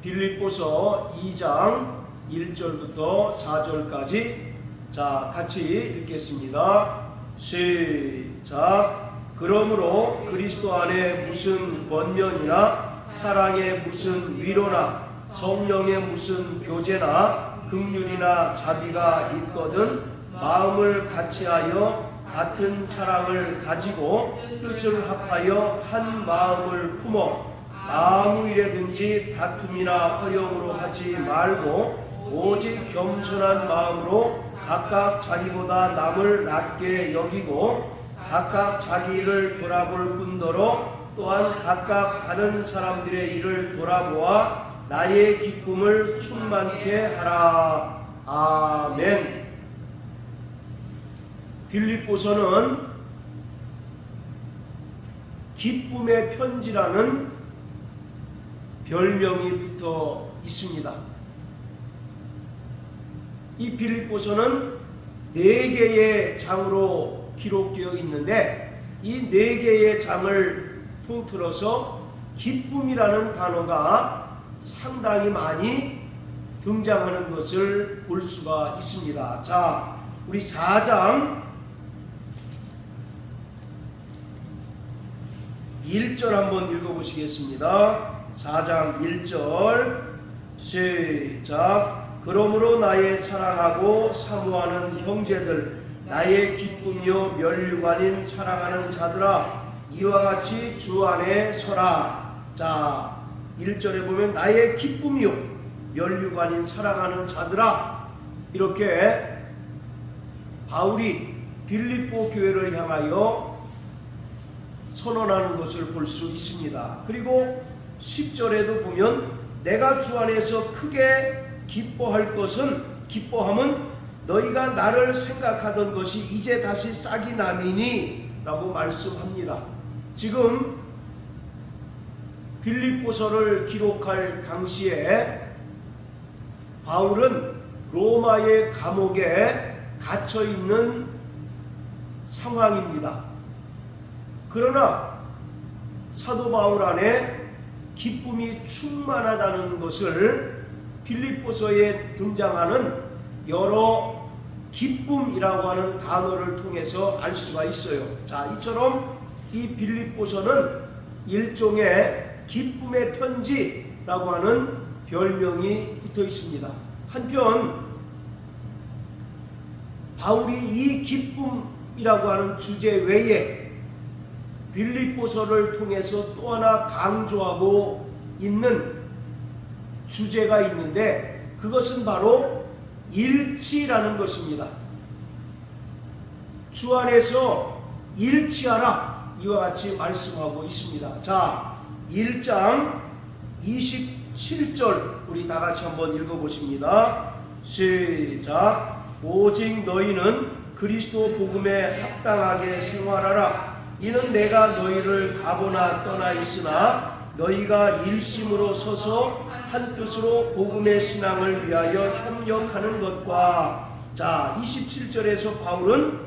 빌립보서 2장 1절부터 4절까지 자, 같이 읽겠습니다. 시작. 그러므로 그리스도 안에 무슨 권면이나 사랑의 무슨 위로나 성령의 무슨 교제나 긍휼이나 자비가 있거든 마음을 같이하여 같은 사랑을 가지고 뜻을 합하여 한 마음을 품어 아무 일에든지 다툼이나 허영으로 하지 말고 오직 겸손한 마음으로 각각 자기보다 남을 낮게 여기고 각각 자기 일을 돌아볼 뿐더러 또한 각각 다른 사람들의 일을 돌아보아 나의 기쁨을 충만케 하라. 아멘. 빌립보서는 기쁨의 편지라는 별명이 붙어 있습니다. 이 빌립보서는 4개의 장으로 기록되어 있는데 이 4개의 장을 통틀어서 기쁨이라는 단어가 상당히 많이 등장하는 것을 볼 수가 있습니다. 자, 우리 4장 1절 한번 읽어보시겠습니다. 4장 1절 시작. 그러므로 나의 사랑하고 사모하는 형제들, 나의 기쁨이요 면류관인 사랑하는 자들아, 이와 같이 주 안에 서라. 자, 1절에 보면 나의 기쁨이요 면류관인 사랑하는 자들아, 이렇게 바울이 빌립보 교회를 향하여 선언하는 것을 볼 수 있습니다. 그리고 10절에도 보면 내가 주 안에서 크게 기뻐함은 너희가 나를 생각하던 것이 이제 다시 싹이 남이니 라고 말씀합니다. 지금 빌립보서를 기록할 당시에 바울은 로마의 감옥에 갇혀 있는 상황입니다. 그러나 사도 바울 안에 기쁨이 충만하다는 것을 빌립보서에 등장하는 여러 기쁨이라고 하는 단어를 통해서 알 수가 있어요. 자, 이처럼 이 빌립보서는 일종의 기쁨의 편지라고 하는 별명이 붙어 있습니다. 한편 바울이 이 기쁨이라고 하는 주제 외에 빌립보서를 통해서 또 하나 강조하고 있는 주제가 있는데 그것은 바로 일치라는 것입니다. 주 안에서 일치하라, 이와 같이 말씀하고 있습니다. 자, 1장 27절 우리 다 같이 한번 읽어보십니다. 시작. 오직 너희는 그리스도 복음에 합당하게 생활하라. 이는 내가 너희를 가보나 떠나 있으나 너희가 일심으로 서서 한 뜻으로 복음의 신앙을 위하여 협력하는 것과, 자, 27절에서 바울은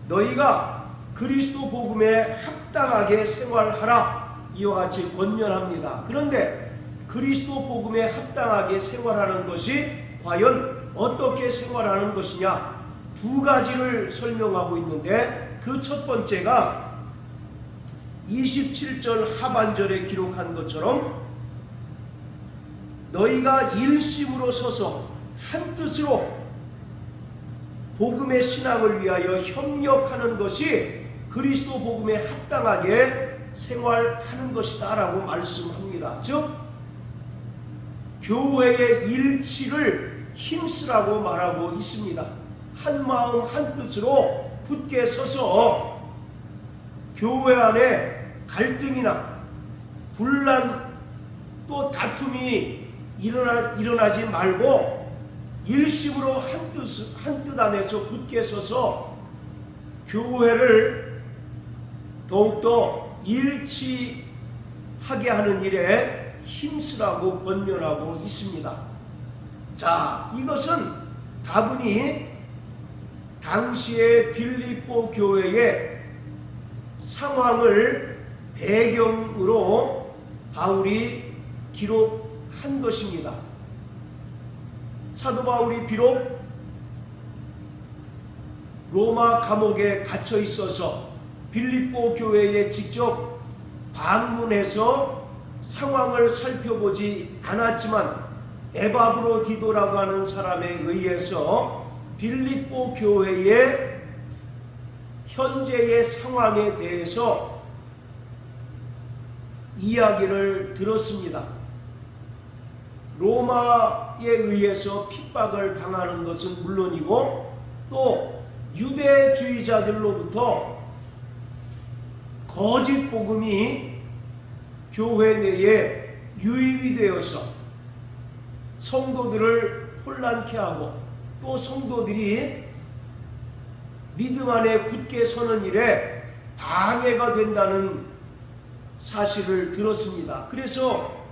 너희가 그리스도 복음에 합당하게 생활하라, 이와 같이 권면합니다. 그런데 그리스도 복음에 합당하게 생활하는 것이 과연 어떻게 생활하는 것이냐, 두 가지를 설명하고 있는데 그 첫 번째가 27절 하반절에 기록한 것처럼 너희가 일심으로 서서 한 뜻으로 복음의 신앙을 위하여 협력하는 것이 그리스도 복음에 합당하게 생활하는 것이다 라고 말씀합니다. 즉 교회의 일치를 힘쓰라고 말하고 있습니다. 한 마음 한 뜻으로 굳게 서서 교회 안에 갈등이나 분란 또 다툼이 일어나지 말고 일심으로 한 뜻 안에서 굳게 서서 교회를 더욱더 일치하게 하는 일에 힘쓰라고 권면하고 있습니다. 자, 이것은 다분히 당시의 빌립보 교회의 상황을 배경으로 바울이 기록한 한 것입니다. 사도 바울이 비록 로마 감옥에 갇혀 있어서 빌립보 교회에 직접 방문해서 상황을 살펴보지 않았지만 에바브로디도라고 하는 사람에 의해서 빌립보 교회의 현재의 상황에 대해서 이야기를 들었습니다. 로마에 의해서 핍박을 당하는 것은 물론이고 또 유대주의자들로부터 거짓 복음이 교회 내에 유입이 되어서 성도들을 혼란케 하고 또 성도들이 믿음 안에 굳게 서는 일에 방해가 된다는 사실을 들었습니다. 그래서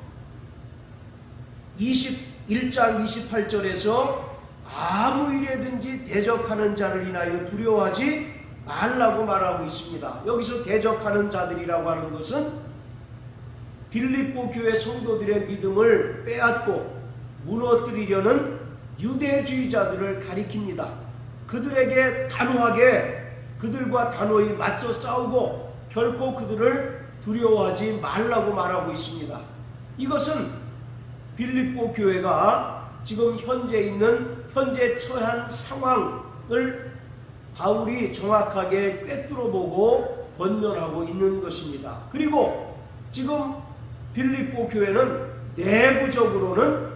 21장 28절에서 아무 일에든지 대적하는 자를 인하여 두려워하지 말라고 말하고 있습니다. 여기서 대적하는 자들이라고 하는 것은 빌립보 교회 성도들의 믿음을 빼앗고 무너뜨리려는 유대주의자들을 가리킵니다. 그들에게 단호하게 그들과 단호히 맞서 싸우고 결코 그들을 두려워하지 말라고 말하고 있습니다. 이것은 빌립보 교회가 지금 현재 처한 상황을 바울이 정확하게 꿰뚫어보고 권면하고 있는 것입니다. 그리고 지금 빌립보 교회는 내부적으로는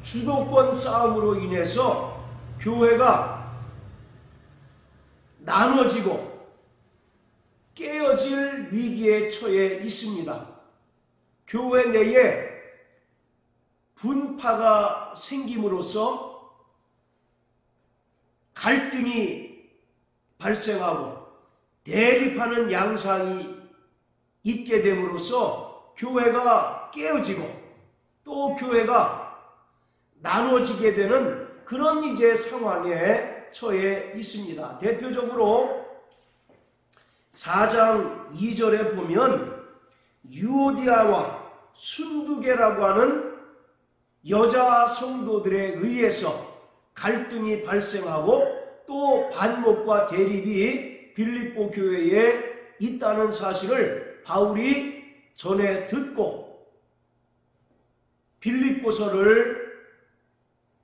주도권 싸움으로 인해서 교회가 나눠지고 깨어질 위기에 처해 있습니다. 교회 내에 분파가 생김으로써 갈등이 발생하고 대립하는 양상이 있게 됨으로써 교회가 깨어지고 또 교회가 나눠지게 되는 그런 이제 상황에 처해 있습니다. 대표적으로 4장 2절에 보면 유오디아와 순두계라고 하는 여자 성도들에 의해서 갈등이 발생하고 또 반목과 대립이 빌립보 교회에 있다는 사실을 바울이 전에 듣고 빌립보서를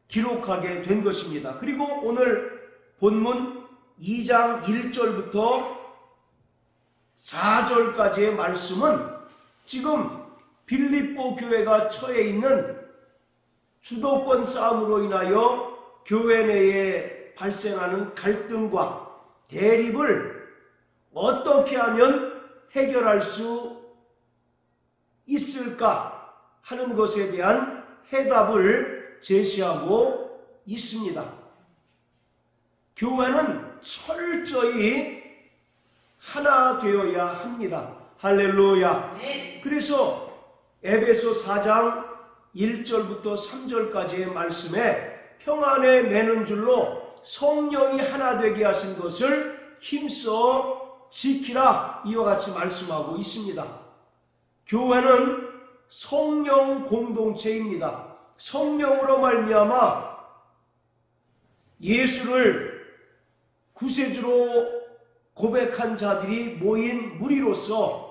기록하게 된 것입니다. 그리고 오늘 본문 2장 1절부터 4절까지의 말씀은 지금 빌립보 교회가 처해 있는 주도권 싸움으로 인하여 교회 내에 발생하는 갈등과 대립을 어떻게 하면 해결할 수 있을까 하는 것에 대한 해답을 제시하고 있습니다. 교회는 철저히 하나 되어야 합니다. 할렐루야. 그래서 에베소 4장 1절부터 3절까지의 말씀에 평안에 매는 줄로 성령이 하나 되게 하신 것을 힘써 지키라 이와 같이 말씀하고 있습니다. 교회는 성령 공동체입니다. 성령으로 말미암아 예수를 구세주로 고백한 자들이 모인 무리로서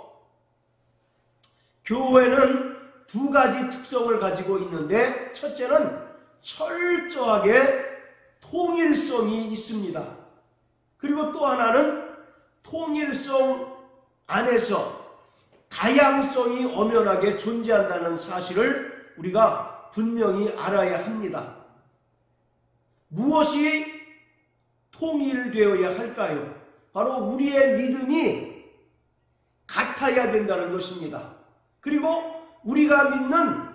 교회는 두 가지 특성을 가지고 있는데, 첫째는 철저하게 통일성이 있습니다. 그리고 또 하나는 통일성 안에서 다양성이 엄연하게 존재한다는 사실을 우리가 분명히 알아야 합니다. 무엇이 통일되어야 할까요? 바로 우리의 믿음이 같아야 된다는 것입니다. 그리고 우리가 믿는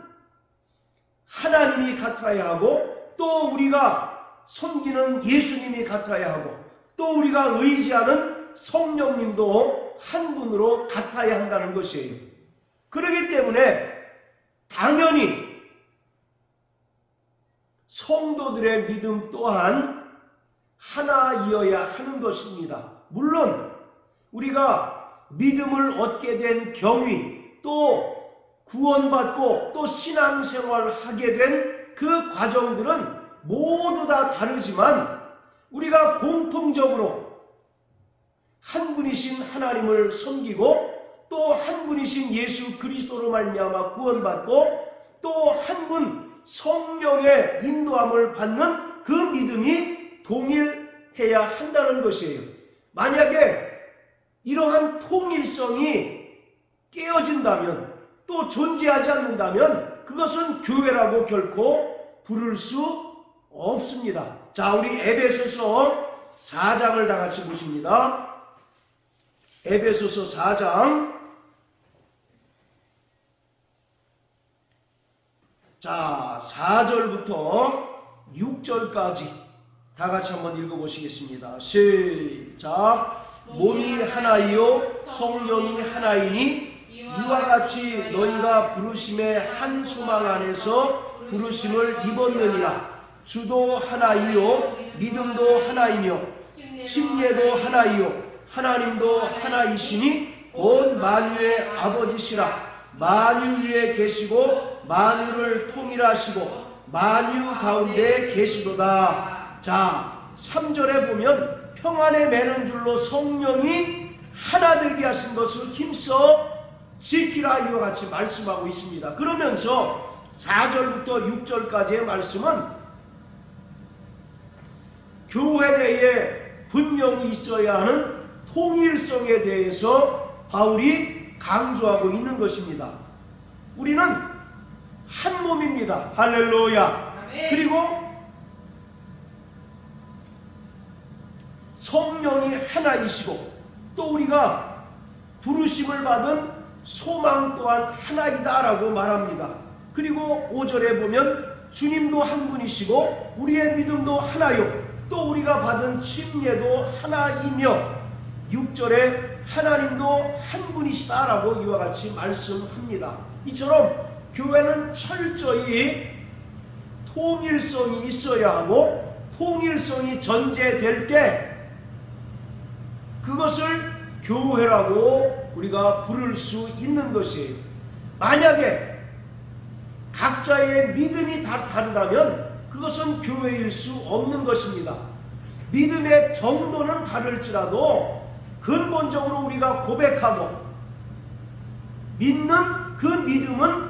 하나님이 같아야 하고, 또 우리가 섬기는 예수님이 같아야 하고, 또 우리가 의지하는 성령님도 한 분으로 같아야 한다는 것이에요. 그렇기 때문에 당연히 성도들의 믿음 또한 하나이어야 하는 것입니다. 물론 우리가 믿음을 얻게 된 경위, 또 구원받고 또 신앙생활을 하게 된 그 과정들은 모두 다 다르지만 우리가 공통적으로 한 분이신 하나님을 섬기고 또 한 분이신 예수 그리스도로 말미암아 구원받고 또 한 분 성령의 인도함을 받는 그 믿음이 동일해야 한다는 것이에요. 만약에 이러한 통일성이 깨어진다면 또 존재하지 않는다면 그것은 교회라고 결코 부를 수 없습니다. 자, 우리 에베소서 4장을 다 같이 보십니다. 에베소서 4장. 자, 4절부터 6절까지 다 같이 한번 읽어보시겠습니다. 시작. 몸이 하나이요 성령이 하나이니 이와 같이 너희가 부르심의 한 소망 안에서 부르심을 입었느니라. 주도 하나이요 믿음도 하나이며 침례도 하나이요 하나님도 하나이시니 곧 만유의 아버지시라. 만유 위에 계시고 만유를 통일하시고 만유 가운데 계시도다. 자, 3절에 보면 평안에 매는 줄로 성령이 하나 되게 하신 것을 힘써 지키라 이와 같이 말씀하고 있습니다. 그러면서 4절부터 6절까지의 말씀은 교회 내에 분명히 있어야 하는 통일성에 대해서 바울이 강조하고 있는 것입니다. 우리는 한 몸입니다. 할렐루야. 아멘. 그리고 성령이 하나이시고 또 우리가 부르심을 받은 소망 또한 하나이다 라고 말합니다. 그리고 5절에 보면 주님도 한 분이시고 우리의 믿음도 하나요 또 우리가 받은 침례도 하나이며 6절에 하나님도 한 분이시다 라고 이와 같이 말씀합니다. 이처럼 교회는 철저히 통일성이 있어야 하고 통일성이 전제될 때 그것을 교회라고 우리가 부를 수 있는 것이에요. 만약에 각자의 믿음이 다르다면 그것은 교회일 수 없는 것입니다. 믿음의 정도는 다를지라도 근본적으로 우리가 고백하고 믿는 그 믿음은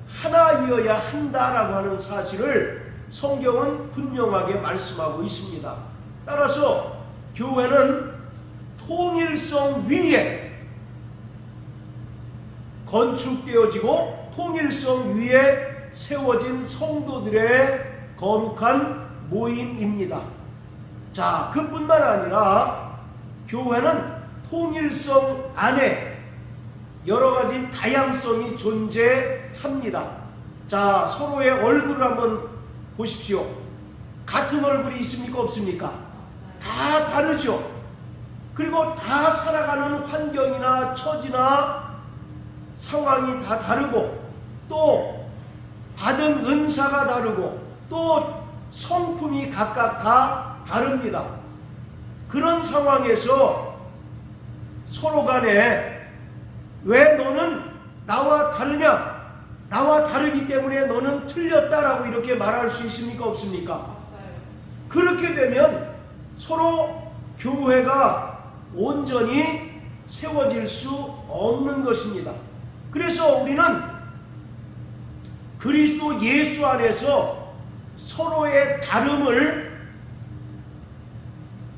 하나이어야 한다라고 하는 사실을 성경은 분명하게 말씀하고 있습니다. 따라서 교회는 통일성 위에 건축되어지고 통일성 위에 세워진 성도들의 거룩한 모임입니다. 자, 그뿐만 아니라 교회는 통일성 안에 여러 가지 다양성이 존재합니다. 자, 서로의 얼굴을 한번 보십시오. 같은 얼굴이 있습니까? 없습니까? 다 다르죠. 그리고 다 살아가는 환경이나 처지나 상황이 다 다르고 또 받은 은사가 다르고 또 성품이 각각 다 다릅니다. 그런 상황에서 서로 간에 왜 너는 나와 다르냐? 나와 다르기 때문에 너는 틀렸다라고 이렇게 말할 수 있습니까? 없습니까? 그렇게 되면 서로 교회가 온전히 세워질 수 없는 것입니다. 그래서 우리는 그리스도 예수 안에서 서로의 다름을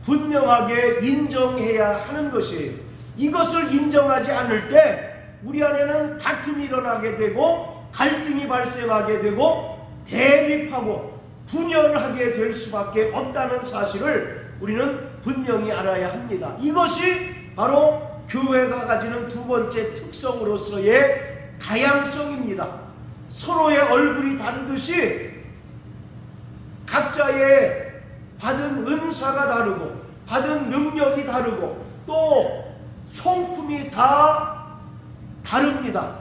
분명하게 인정해야 하는 것이에요. 이것을 인정하지 않을 때 우리 안에는 다툼이 일어나게 되고 갈등이 발생하게 되고 대립하고 분열하게 될 수밖에 없다는 사실을 우리는 분명히 알아야 합니다. 이것이 바로 교회가 가지는 두 번째 특성으로서의 다양성입니다. 서로의 얼굴이 다르듯이 각자의 받은 은사가 다르고 받은 능력이 다르고 또 성품이 다 다릅니다.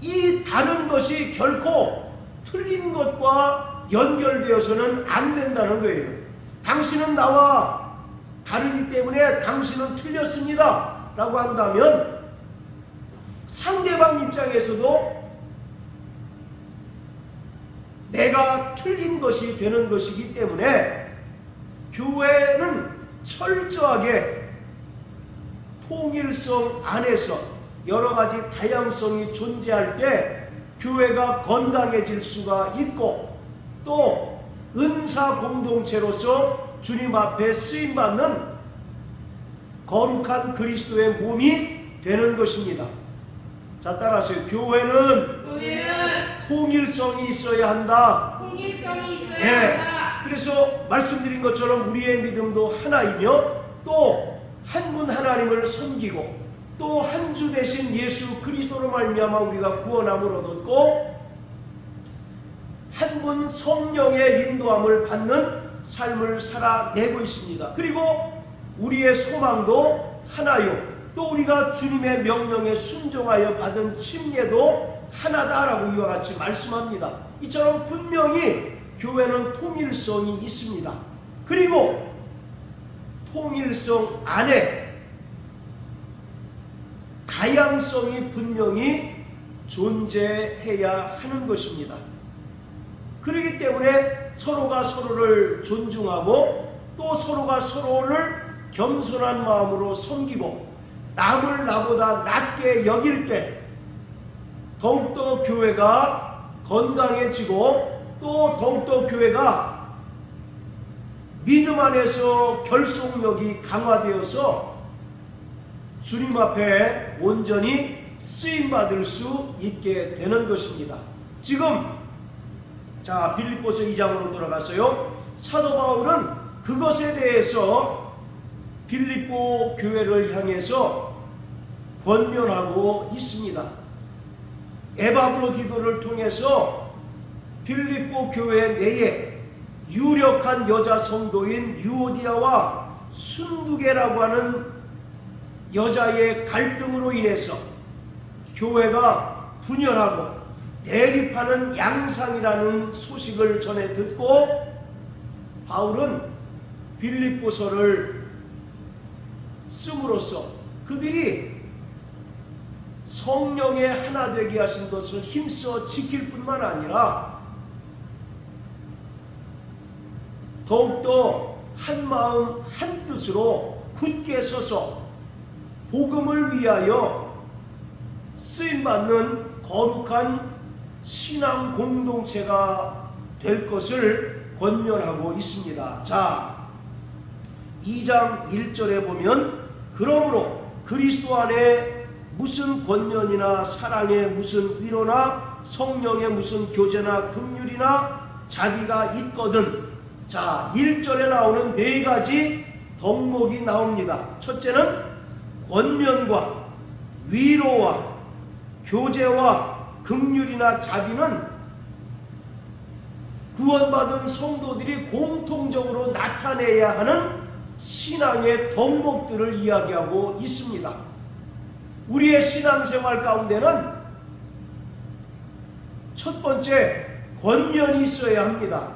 이 다른 것이 결코 틀린 것과 연결되어서는 안 된다는 거예요. 당신은 나와 다르기 때문에 당신은 틀렸습니다 라고 한다면 상대방 입장에서도 내가 틀린 것이 되는 것이기 때문에 교회는 철저하게 통일성 안에서 여러 가지 다양성이 존재할 때 교회가 건강해질 수가 있고, 또 은사 공동체로서 주님 앞에 쓰임받는 거룩한 그리스도의 몸이 되는 것입니다. 자, 따라하세요. 교회는 통일성이 있어야 한다. 그래서 말씀드린 것처럼 우리의 믿음도 하나이며, 또 한 분 하나님을 섬기고, 또 한 주 대신 예수 그리스도로 말미암아 우리가 구원함을 얻었고, 한 분 성령의 인도함을 받는 삶을 살아내고 있습니다. 그리고 우리의 소망도 하나요, 또 우리가 주님의 명령에 순종하여 받은 침례도 하나다라고 이와 같이 말씀합니다. 이처럼 분명히 교회는 통일성이 있습니다. 그리고 통일성 안에 다양성이 분명히 존재해야 하는 것입니다. 그렇기 때문에 서로가 서로를 존중하고, 또 서로가 서로를 겸손한 마음으로 섬기고, 남을 나보다 낮게 여길 때 더욱더 교회가 건강해지고, 또 더욱더 교회가 믿음 안에서 결속력이 강화되어서 주님 앞에 온전히 쓰임받을 수 있게 되는 것입니다. 지금 자, 빌립보서 2장으로 돌아가서요, 사도 바울은 그것에 대해서 빌립보 교회를 향해서 권면하고 있습니다. 에바브로 기도를 통해서 빌립보 교회 내에 유력한 여자 성도인 유오디아와 순두계라고 하는 여자의 갈등으로 인해서 교회가 분열하고 대립하는 양상이라는 소식을 전해 듣고, 바울은 빌립보서를 씀으로써 그들이 성령의 하나 되게 하신 것을 힘써 지킬 뿐만 아니라 더욱더 한 마음 한 뜻으로 굳게 서서 복음을 위하여 쓰임받는 거룩한 신앙 공동체가 될 것을 권면하고 있습니다. 자, 2장 1절에 보면, 그러므로 그리스도 안에 무슨 권면이나 사랑의 무슨 위로나 성령의 무슨 교제나 긍휼이나 자비가 있거든. 자, 1절에 나오는 네 가지 덕목이 나옵니다. 첫째는 권면과 위로와 교제와 긍휼이나 자비는 구원받은 성도들이 공통적으로 나타내야 하는 신앙의 덕목들을 이야기하고 있습니다. 우리의 신앙생활 가운데는 첫 번째, 권면이 있어야 합니다.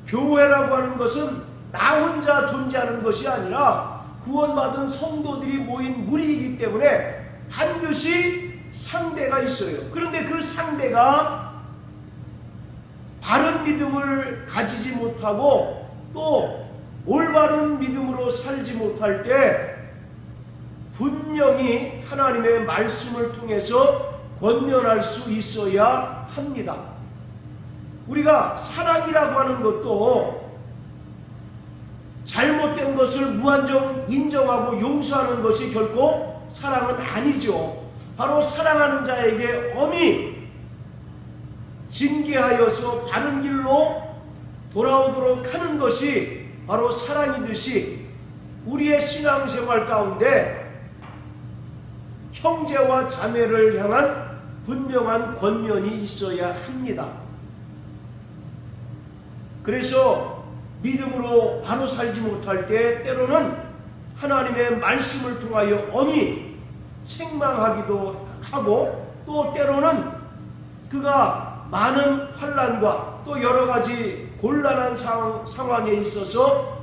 교회라고 하는 것은 나 혼자 존재하는 것이 아니라 구원받은 성도들이 모인 무리이기 때문에 반드시 상대가 있어요. 그런데 그 상대가 바른 믿음을 가지지 못하고 또 올바른 믿음으로 살지 못할 때 분명히 하나님의 말씀을 통해서 권면할 수 있어야 합니다. 우리가 사랑이라고 하는 것도 잘못된 것을 무한정 인정하고 용서하는 것이 결코 사랑은 아니죠. 바로 사랑하는 자에게 엄히 징계하여서 바른 길로 돌아오도록 하는 것이 바로 사랑이듯이, 우리의 신앙생활 가운데 형제와 자매를 향한 분명한 권면이 있어야 합니다. 그래서 믿음으로 바로 살지 못할 때 때로는 하나님의 말씀을 통하여 엄히 책망하기도 하고, 또 때로는 그가 많은 환난과 또 여러 가지 곤란한 상황에 있어서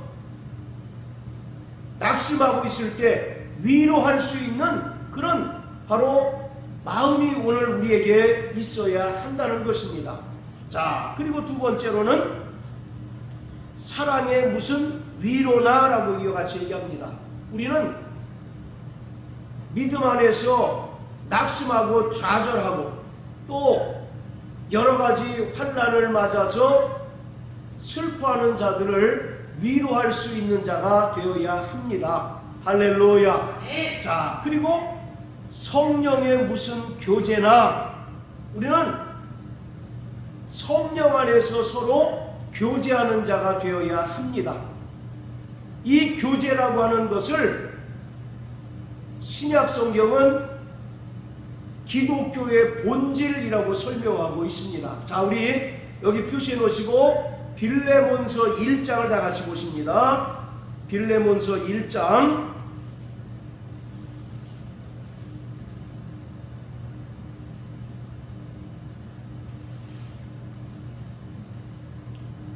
낙심하고 있을 때 위로할 수 있는 그런 바로 마음이 오늘 우리에게 있어야 한다는 것입니다. 자, 그리고 두 번째로는 사랑의 무슨 위로나 라고 이와 같이 얘기합니다. 우리는 믿음 안에서 낙심하고 좌절하고 또 여러 가지 환난을 맞아서 슬퍼하는 자들을 위로할 수 있는 자가 되어야 합니다. 할렐루야. 네. 자, 그리고 성령의 무슨 교제나 우리는 성령 안에서 서로 교제하는 자가 되어야 합니다. 이 교제라고 하는 것을 신약 성경은 기독교의 본질이라고 설명하고 있습니다. 자, 우리 여기 표시해 놓으시고 빌레몬서 1장을 다 같이 보십니다. 빌레몬서 1장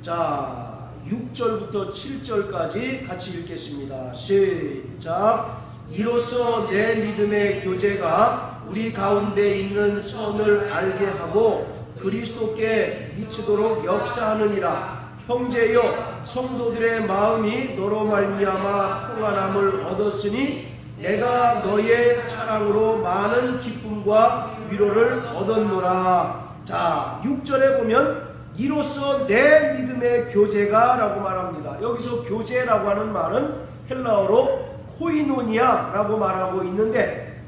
자, 6절부터 7절까지 같이 읽겠습니다. 시작. 이로써 내 믿음의 교제가 우리 가운데 있는 선을 알게 하고 그리스도께 미치도록 역사하느니라. 형제여, 성도들의 마음이 너로 말미암아 평안함을 얻었으니 내가 너의 사랑으로 많은 기쁨과 위로를 얻었노라. 자, 6절에 보면 이로써 내 믿음의 교제가 라고 말합니다. 여기서 교제라고 하는 말은 헬라어로 코이노니아 라고 말하고 있는데,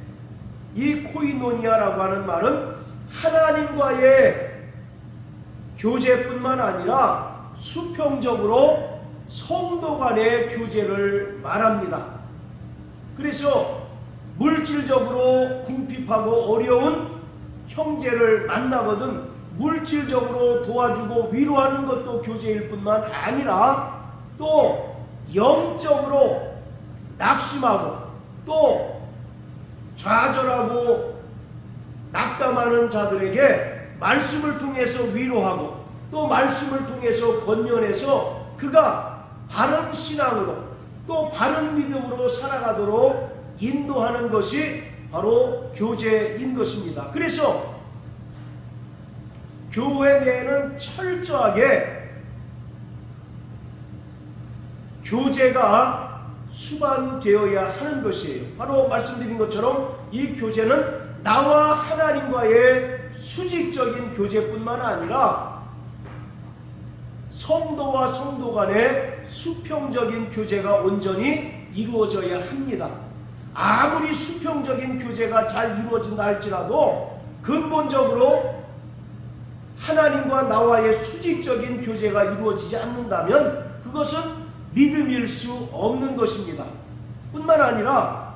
이 코이노니아 라고 하는 말은 하나님과의 교제뿐만 아니라 수평적으로 성도 간의 교제를 말합니다. 그래서 물질적으로 궁핍하고 어려운 형제를 만나거든 물질적으로 도와주고 위로하는 것도 교제일 뿐만 아니라 또 영적으로 낙심하고 또 좌절하고 낙담하는 자들에게 말씀을 통해서 위로하고 또 말씀을 통해서 권면해서 그가 바른 신앙으로 또 바른 믿음으로 살아가도록 인도하는 것이 바로 교제인 것입니다. 그래서 교회 내에는 철저하게 교제가 수반되어야 하는 것이에요. 바로 말씀드린 것처럼 이 교제는 나와 하나님과의 수직적인 교제뿐만 아니라 성도와 성도 간의 수평적인 교제가 온전히 이루어져야 합니다. 아무리 수평적인 교제가 잘 이루어진다 할지라도 근본적으로 하나님과 나와의 수직적인 교제가 이루어지지 않는다면 그것은 믿음일 수 없는 것입니다. 뿐만 아니라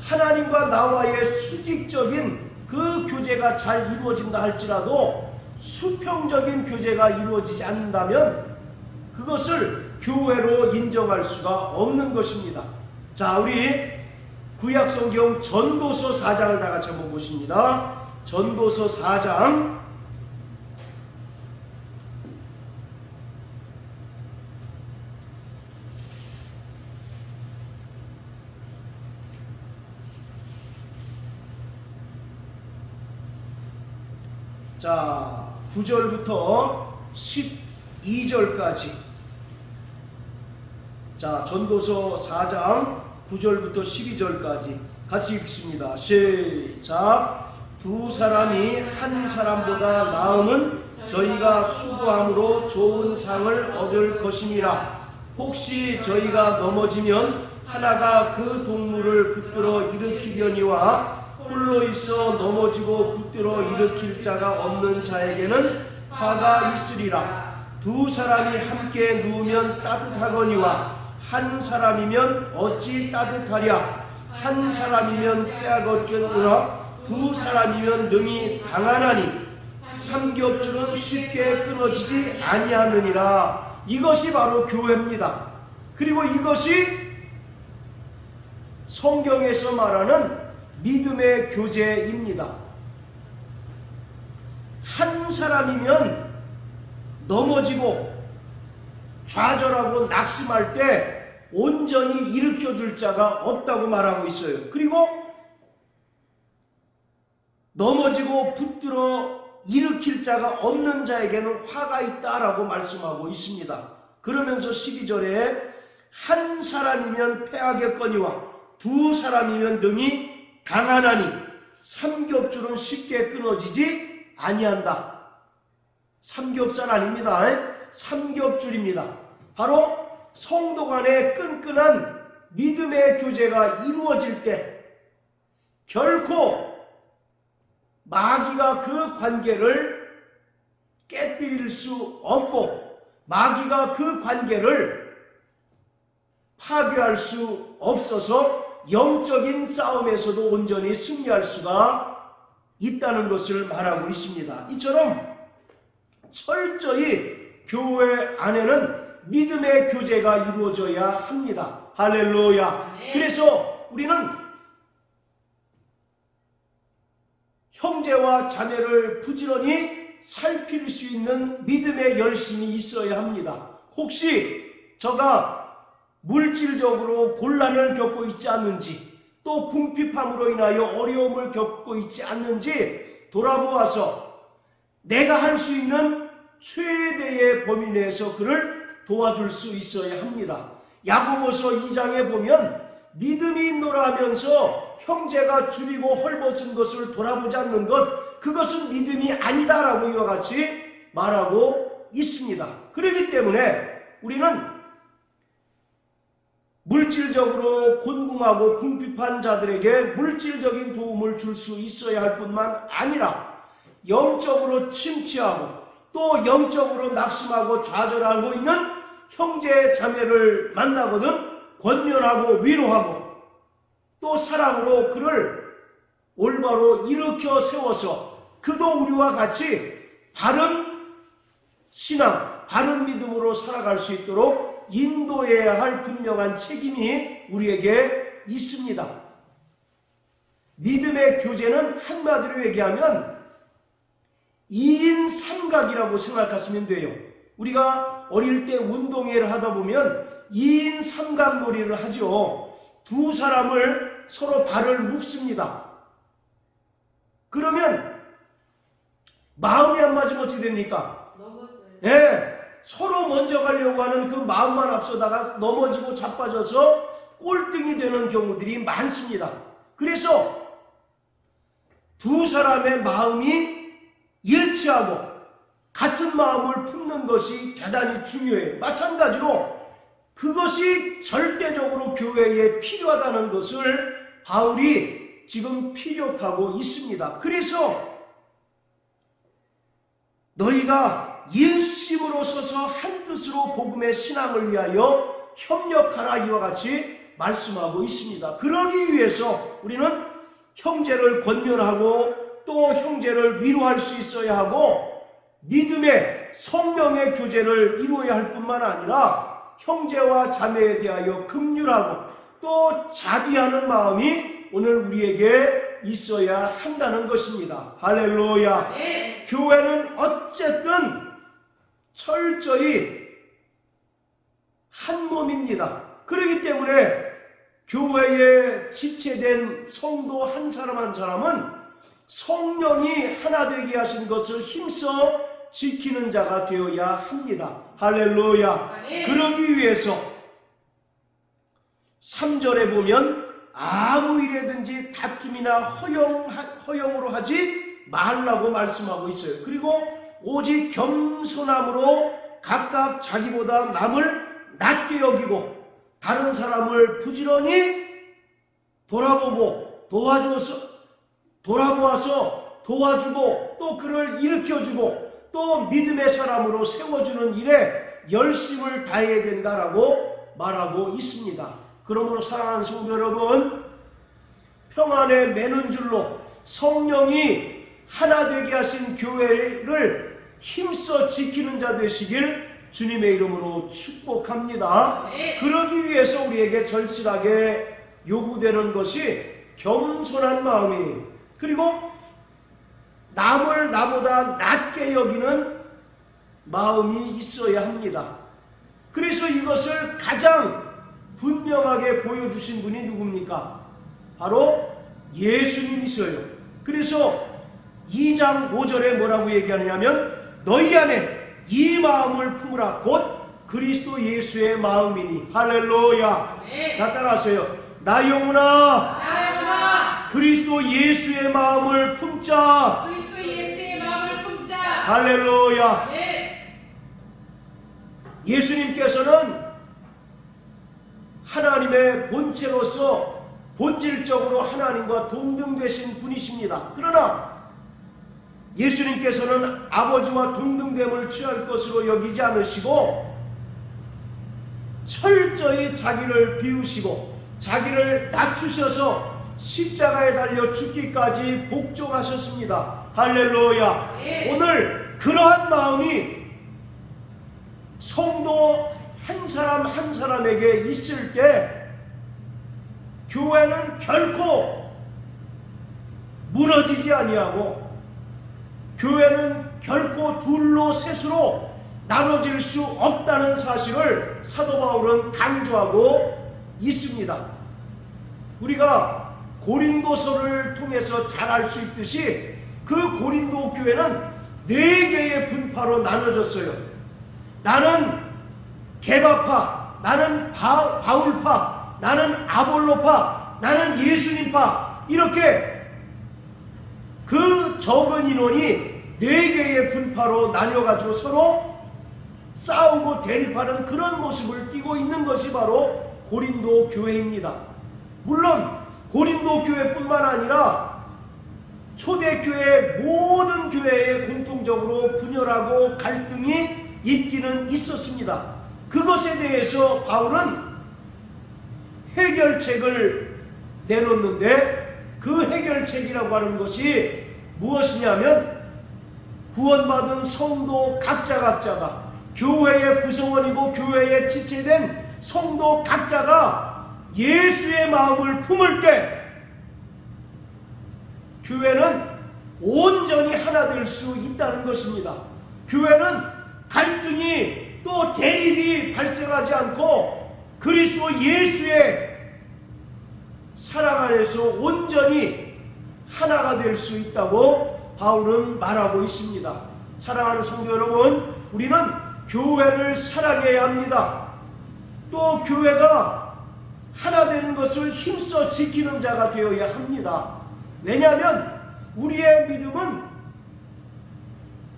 하나님과 나와의 수직적인 그 교제가 잘 이루어진다 할지라도 수평적인 교제가 이루어지지 않는다면 그것을 교회로 인정할 수가 없는 것입니다. 자, 우리 구약성경 전도서 4장을 다 같이 한번 보십니다. 전도서 4장 자, 9절부터 12절까지 자, 전도서 4장 9절부터 12절까지 같이 읽습니다. 시작. 두 사람이 한 사람보다 나음은 저희가 수고함으로 좋은 상을 얻을 것이니라. 혹시 저희가 넘어지면 하나가 그 동물을 붙들어 일으키려니와 홀로 있어 넘어지고 붙들어 일으킬 자가 없는 자에게는 화가 있으리라. 두 사람이 함께 누우면 따뜻하거니와 한 사람이면 어찌 따뜻하랴. 한 사람이면 빼앗겼거니와 두 사람이면 능히 당하나니 삼겹줄은 쉽게 끊어지지 아니하느니라. 이것이 바로 교회입니다. 그리고 이것이 성경에서 말하는 믿음의 교제입니다. 한 사람이면 넘어지고 좌절하고 낙심할 때 온전히 일으켜줄 자가 없다고 말하고 있어요. 그리고 넘어지고 붙들어 일으킬 자가 없는 자에게는 화가 있다라고 말씀하고 있습니다. 그러면서 12절에 한 사람이면 패하겠거니와 두 사람이면 능히 강하나니 삼겹줄은 쉽게 끊어지지 아니한다. 삼겹살 아닙니다. 삼겹줄입니다. 바로 성도 간의 끈끈한 믿음의 교제가 이루어질 때 결코 마귀가 그 관계를 깨뜨릴 수 없고 마귀가 그 관계를 파괴할 수 없어서 영적인 싸움에서도 온전히 승리할 수가 있다는 것을 말하고 있습니다. 이처럼 철저히 교회 안에는 믿음의 교제가 이루어져야 합니다. 할렐루야. 네. 그래서 우리는 형제와 자매를 부지런히 살필 수 있는 믿음의 열심이 있어야 합니다. 혹시 저가 물질적으로 곤란을 겪고 있지 않는지, 또 궁핍함으로 인하여 어려움을 겪고 있지 않는지 돌아보아서 내가 할 수 있는 최대의 범위 내에서 그를 도와줄 수 있어야 합니다. 야고보서 2장에 보면 믿음이 있노라 하면서 형제가 줄이고 헐벗은 것을 돌아보지 않는 것, 그것은 믿음이 아니다라고 이와 같이 말하고 있습니다. 그렇기 때문에 우리는 물질적으로 곤궁하고 궁핍한 자들에게 물질적인 도움을 줄 수 있어야 할 뿐만 아니라 영적으로 침체하고 또 영적으로 낙심하고 좌절하고 있는 형제 자매를 만나거든 권면하고 위로하고 또 사랑으로 그를 올바로 일으켜 세워서 그도 우리와 같이 바른 신앙, 바른 믿음으로 살아갈 수 있도록 인도해야 할 분명한 책임이 우리에게 있습니다. 믿음의 교제는 한마디로 얘기하면 2인 삼각이라고 생각하시면 돼요. 우리가 어릴 때 운동회를 하다 보면 2인 삼각 놀이를 하죠. 두 사람을 서로 발을 묶습니다. 그러면 마음이 안 맞으면 어떻게 됩니까? 넘어져요. 네, 서로 먼저 가려고 하는 그 마음만 앞서다가 넘어지고 자빠져서 꼴등이 되는 경우들이 많습니다. 그래서 두 사람의 마음이 일치하고 같은 마음을 품는 것이 대단히 중요해요. 마찬가지로 그것이 절대적으로 교회에 필요하다는 것을 바울이 지금 피력하고 있습니다. 그래서 너희가 일심으로 서서 한뜻으로 복음의 신앙을 위하여 협력하라 이와 같이 말씀하고 있습니다. 그러기 위해서 우리는 형제를 권면하고 또 형제를 위로할 수 있어야 하고 믿음의 성령의 교제를 이루어야 할 뿐만 아니라 형제와 자매에 대하여 긍휼하고 또 자비하는 마음이 오늘 우리에게 있어야 한다는 것입니다. 할렐루야. 네. 교회는 어쨌든 철저히 한 몸입니다. 그렇기 때문에 교회에 지체된 성도 한 사람 한 사람은 성령이 하나 되게 하신 것을 힘써 지키는 자가 되어야 합니다. 할렐루야. 네. 그러기 위해서 3절에 보면 아무 일에든지 다툼이나 허영으로 하지 말라고 말씀하고 있어요. 그리고 오직 겸손함으로 각각 자기보다 남을 낮게 여기고 다른 사람을 부지런히 돌아보아서 도와주고 또 그를 일으켜주고 또 믿음의 사람으로 세워주는 일에 열심을 다해야 된다라고 말하고 있습니다. 그러므로 사랑하는 성도 여러분, 평안에 매는 줄로 성령이 하나 되게 하신 교회를 힘써 지키는 자 되시길 주님의 이름으로 축복합니다. 그러기 위해서 우리에게 절실하게 요구되는 것이 겸손한 마음이, 그리고 남을 나보다 낮게 여기는 마음이 있어야 합니다. 그래서 이것을 가장 분명하게 보여주신 분이 누굽니까? 바로 예수님이셔요. 그래서 2장 5절에 뭐라고 얘기하느냐면 너희 안에 이 마음을 품으라 곧 그리스도 예수의 마음이니. 할렐루야. 네. 다 따라하세요. 나 영혼아 그리스도 예수의 마음을 품자. 그리스도 예수의 마음을 품자. 할렐루야. 네. 예수님께서는 하나님의 본체로서 본질적으로 하나님과 동등되신 분이십니다. 그러나 예수님께서는 아버지와 동등됨을 취할 것으로 여기지 않으시고 철저히 자기를 비우시고 자기를 낮추셔서 십자가에 달려 죽기까지 복종하셨습니다. 할렐루야. 네. 오늘 그러한 마음이 성도 한 사람 한 사람에게 있을 때 교회는 결코 무너지지 아니하고 교회는 결코 둘로 셋으로 나눠질 수 없다는 사실을 사도 바울은 강조하고 있습니다. 우리가 고린도서를 통해서 잘 알 수 있듯이 그 고린도 교회는 4개의 분파로 나눠졌어요. 나는 게바파, 나는 바울파, 나는 아볼로파, 나는 예수님파, 이렇게 그 적은 인원이 4개의 분파로 나뉘어가지고 서로 싸우고 대립하는 그런 모습을 띠고 있는 것이 바로 고린도 교회입니다. 물론 고린도 교회뿐만 아니라 초대교회 모든 교회에 공통적으로 분열하고 갈등이 있기는 있었습니다. 그것에 대해서 바울은 해결책을 내놓는데 그 해결책이라고 하는 것이 무엇이냐면 구원받은 성도 각자가 교회의 구성원이고 교회에 지체된 성도 각자가 예수의 마음을 품을 때 교회는 온전히 하나 될 수 있다는 것입니다. 교회는 갈등이 또 대립이 발생하지 않고 그리스도 예수의 사랑 안에서 온전히 하나가 될 수 있다고 바울은 말하고 있습니다. 사랑하는 성도 여러분, 우리는 교회를 사랑해야 합니다. 또 교회가 하나 되는 것을 힘써 지키는 자가 되어야 합니다. 왜냐하면 우리의 믿음은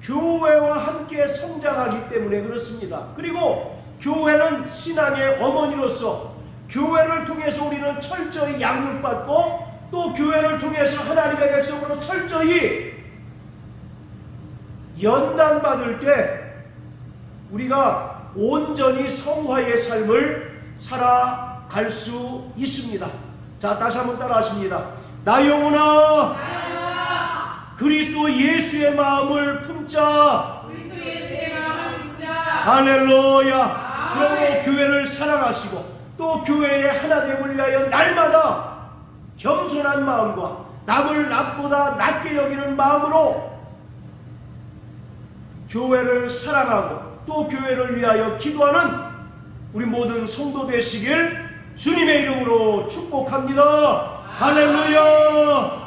교회와 함께 성장하기 때문에 그렇습니다. 그리고 교회는 신앙의 어머니로서 교회를 통해서 우리는 철저히 양육받고 또 교회를 통해서 하나님의 백성으로 철저히 연단받을 때 우리가 온전히 성화의 삶을 살아갈 수 있습니다. 자, 다시 한번 따라하십니다. 나 영혼아 그리스도 예수의 마음을 품자. 그리스도 예수의 마음을 품자. 할렐루야. 그러므로 교회를 사랑하시고 또 교회의 하나됨을 위하여 날마다 겸손한 마음과 남을 나보다 낮게 여기는 마음으로 교회를 사랑하고 또 교회를 위하여 기도하는 우리 모든 성도 되시길 주님의 이름으로 축복합니다. 할렐루야.